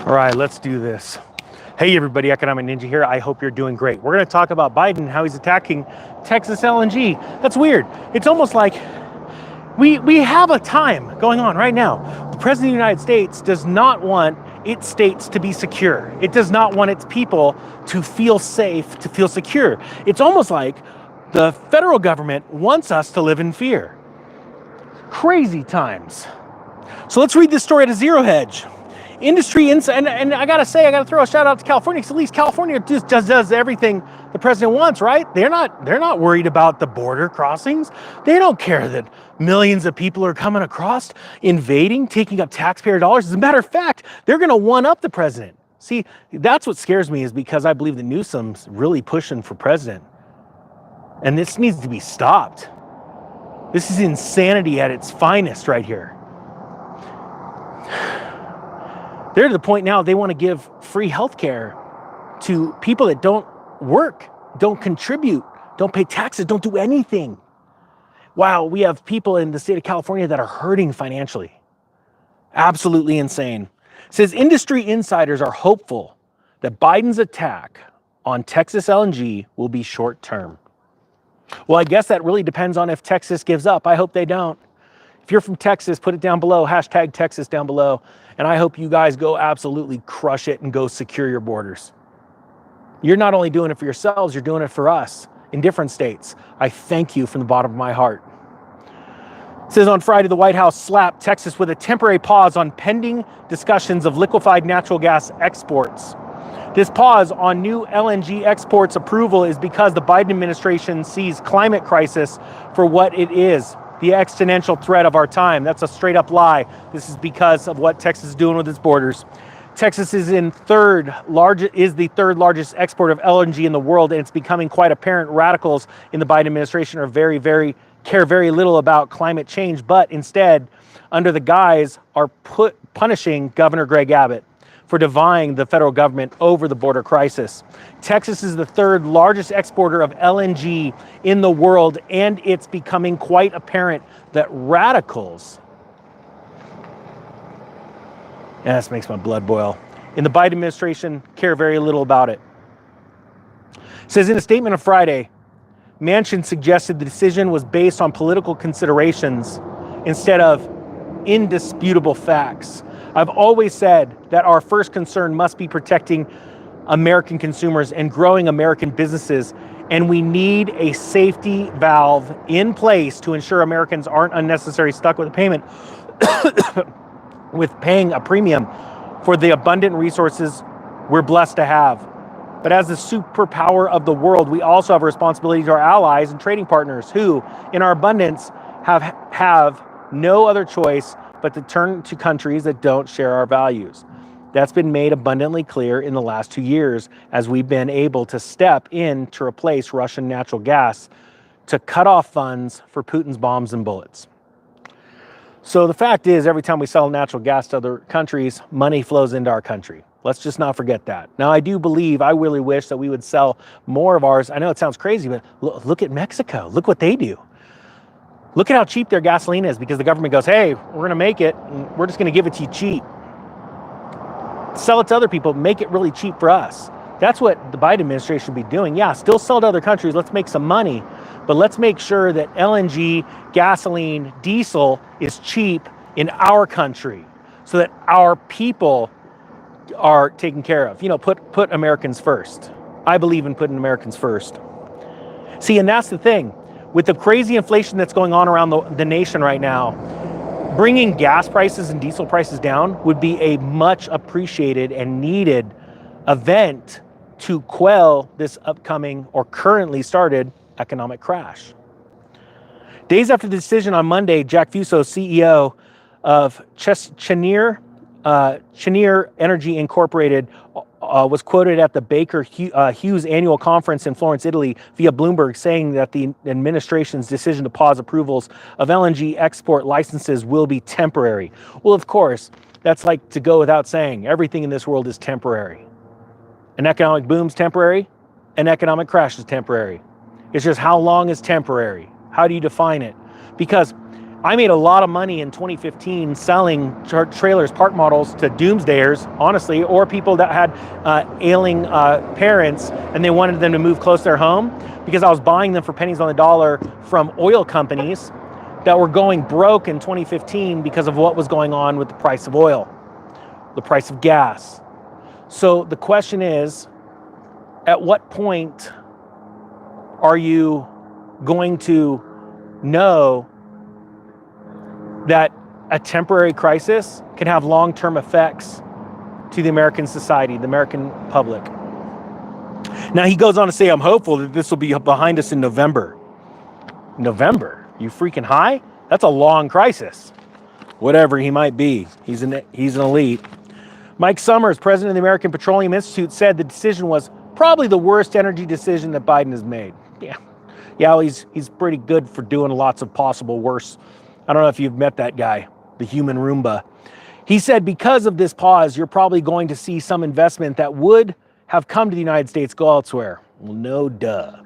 All right, let's do this. Hey everybody, Economic Ninja here. I hope you're doing great. We're going to talk about Biden, how he's attacking Texas LNG. That's weird. It's almost like we have a time going on right now. The President of the United States does not want its states to be secure. It does not want its people to feel safe, to feel secure. It's almost like the federal government wants us to live in fear. Crazy times. So let's read this story at a zero hedge. Industry insight, and I gotta throw a shout out to California, because at least California just does everything the president wants, right? They're not worried about the border crossings. They don't care that millions of people are coming across, invading, taking up taxpayer dollars. As a matter of fact, they're gonna one up the president. See, that's what scares me, is because I believe that Newsom's really pushing for president. And this needs to be stopped. This is insanity at its finest right here. They're to the point now they want to give free health care to people that don't work, don't contribute, don't pay taxes, don't do anything. Wow, we have people in the state of California that are hurting financially. Absolutely insane. It says industry insiders are hopeful that Biden's attack on Texas LNG will be short term. Well, I guess that really depends on if Texas gives up. I hope they don't. If you're from Texas, put it down below, hashtag Texas down below. And I hope you guys go absolutely crush it and go secure your borders. You're not only doing it for yourselves, you're doing it for us in different states. I thank you from the bottom of my heart. It says on Friday, the White House slapped Texas with a temporary pause on pending discussions of liquefied natural gas exports. This pause on new LNG exports approval is because the Biden administration sees climate crisis for what it is. The existential threat of our time. That's a straight up lie. This is because of what Texas is doing with its borders. Texas is the third largest exporter of LNG in the world, and it's becoming quite apparent radicals in the Biden administration are care very little about climate change, but instead, under the guise, are punishing Governor Greg Abbott for defying the federal government over the border crisis. Texas is the third largest exporter of LNG in the world, and it's becoming quite apparent that radicals, and this makes my blood boil, in the Biden administration care very little about it. It says in a statement on Friday, Manchin suggested the decision was based on political considerations instead of indisputable facts. I've always said that our first concern must be protecting American consumers and growing American businesses, and we need a safety valve in place to ensure Americans aren't unnecessarily stuck with a payment with paying a premium for the abundant resources we're blessed to have. But as the superpower of the world, we also have a responsibility to our allies and trading partners who, in our abundance, have no other choice but to turn to countries that don't share our values. That's been made abundantly clear in the last 2 years as we've been able to step in to replace Russian natural gas to cut off funds for Putin's bombs and bullets. So the fact is, every time we sell natural gas to other countries, money flows into our country. Let's just not forget that. Now, I really wish that we would sell more of ours. I know it sounds crazy, but look at Mexico. Look what they do. Look at how cheap their gasoline is, because the government goes, hey, we're going to make it, and we're just going to give it to you cheap. Sell it to other people, make it really cheap for us. That's what the Biden administration should be doing. Yeah, still sell to other countries. Let's make some money, but let's make sure that LNG, gasoline, diesel is cheap in our country so that our people are taken care of. You know, put Americans first. I believe in putting Americans first. See, and that's the thing. With the crazy inflation that's going on around the nation right now, bringing gas prices and diesel prices down would be a much appreciated and needed event to quell this upcoming or currently started economic crash. Days after the decision on Monday, Jack Fuso, CEO of Cheniere Energy Incorporated, was quoted at the Baker Hughes annual conference in Florence, Italy, via Bloomberg, saying that the administration's decision to pause approvals of LNG export licenses will be temporary. Well, of course, that's like to go without saying. Everything in this world is temporary. An economic boom's temporary. An economic crash is temporary. It's just how long is temporary? How do you define it? Because I made a lot of money in 2015 selling trailers, park models to doomsdayers, honestly, or people that had ailing parents and they wanted them to move close to their home, because I was buying them for pennies on the dollar from oil companies that were going broke in 2015 because of what was going on with the price of oil, the price of gas. So the question is, at what point are you going to know that a temporary crisis can have long-term effects to the American society, the American public? Now, he goes on to say, I'm hopeful that this will be behind us in November. November? You freaking high? That's a long crisis. Whatever he might be, he's an elite. Mike Summers, president of the American Petroleum Institute, said the decision was probably the worst energy decision that Biden has made. Yeah, well, he's pretty good for doing lots of possible worse. I don't know if you've met that guy, the human Roomba. He said, because of this pause, you're probably going to see some investment that would have come to the United States go elsewhere. Well, no duh.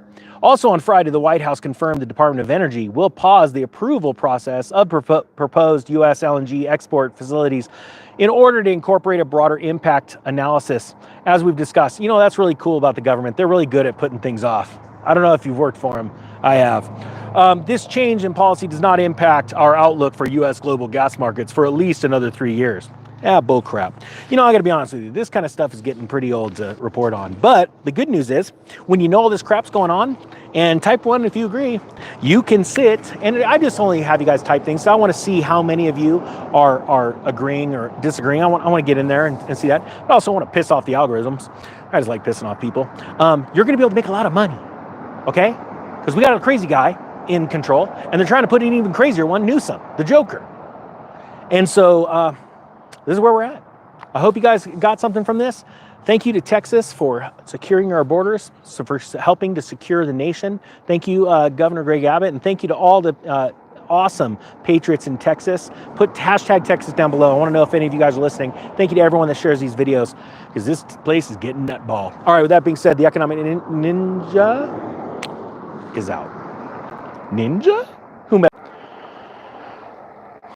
Also on Friday, the White House confirmed the Department of Energy will pause the approval process of proposed U.S. LNG export facilities in order to incorporate a broader impact analysis. As we've discussed, you know, that's really cool about the government. They're really good at putting things off. I don't know if you've worked for them. I have. This change in policy does not impact our outlook for U.S. global gas markets for at least another 3 years. Bull crap. You know, I gotta be honest with you, this kind of stuff is getting pretty old to report on. But the good news is, when you know all this crap's going on, and type 1 if you agree, you can sit, and I just only have you guys type things, so I want to see how many of you are agreeing or disagreeing. I want to get in there and see that. I also want to piss off the algorithms. I just like pissing off people. You're gonna be able to make a lot of money, okay? Because we got a crazy guy in control, and they're trying to put an even crazier one, Newsom, the Joker. And so, this is where we're at. I hope you guys got something from this. Thank you to Texas for securing our borders, for helping to secure the nation. Thank you, Governor Greg Abbott, and thank you to all the awesome patriots in Texas. Put hashtag Texas down below. I want to know if any of you guys are listening. Thank you to everyone that shares these videos, because this place is getting nutball. All right, with that being said, the Economic Ninja is out. Ninja?